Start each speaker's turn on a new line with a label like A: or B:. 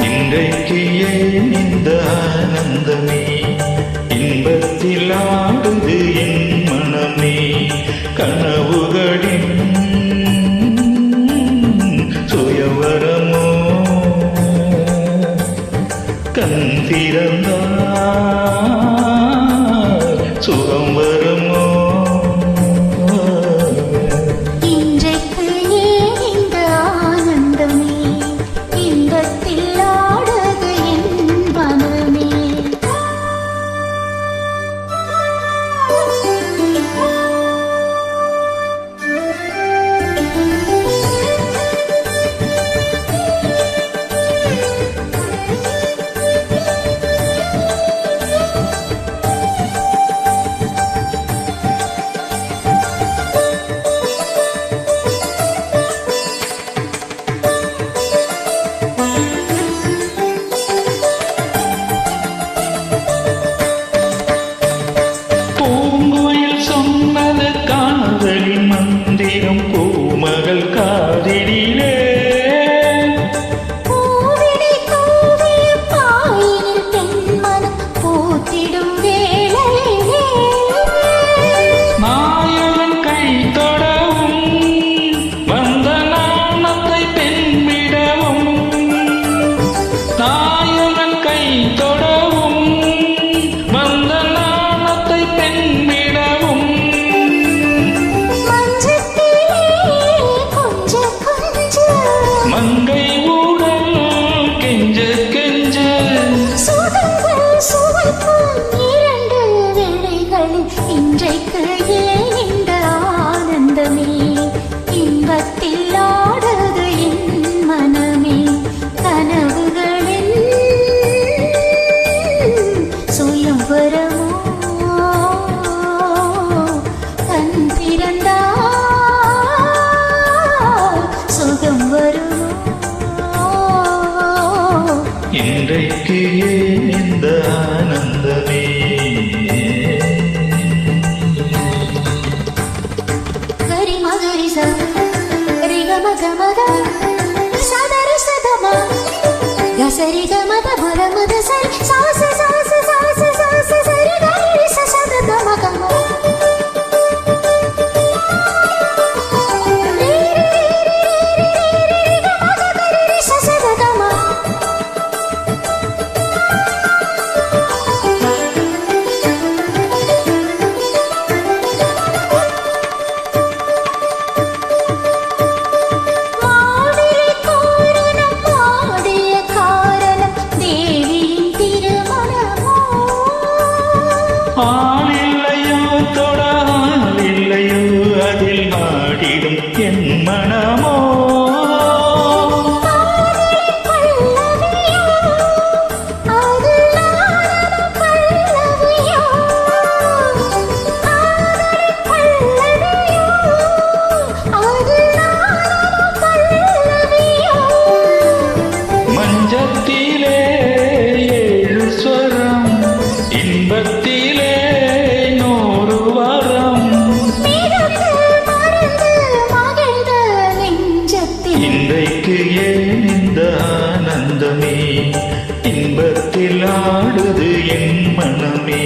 A: இன்றைக்கு ஏன் இந்த ஆனந்தமே, இன்பத்தில் ஆடுது என் மனமே, கனவுகளின் சுயவரமோ, கண் திறந்தால் சுகம் வருமோ. பூமகள் காதிலே
B: பூவினை தூவிய பாயினில் பெண்மனம் பூத்திடும் வேளையிலே
A: நாயகன் கை தொடவும் வந்த நாணத்தை பெண்விடவும், நாயகன் கை தொடவும் வந்த நாணத்தை பெண்விடவும். மங்கை ஊடல் கெஞ்ச கெஞ்ச
B: சுகங்கள் சுவைக்கும் இரண்டு வேளைகளில் இன்றைக்கு ஏன் இந்த ஆனந்தமே, இன்பத்தில் ஆடுது என் மனமே, கனவுகளின் சுயம்பரமோ, கண் திறந்தால் சுகம் வருமோ.
A: இன்றைக்கு ஏன் இந்த ஆனந்தமே.
B: கரி மதுரி சரி கம கமத சதரி சதமா கசரி கமத மத மத சரி சாச சாச சாச சாச சரி கரி சத கம கம.
A: ஆளில்லையோ தொட ஆளில்லையோ அதில் ஆடிடும் என் மனமோ, மஞ்சத்திலே ஏழு ஸ்வரம், இன்பத்திலே நூறு வரம். இன்றைக்கு ஏன் இந்த ஆனந்தமே, இன்பத்தில் ஆடுது என் மனமே.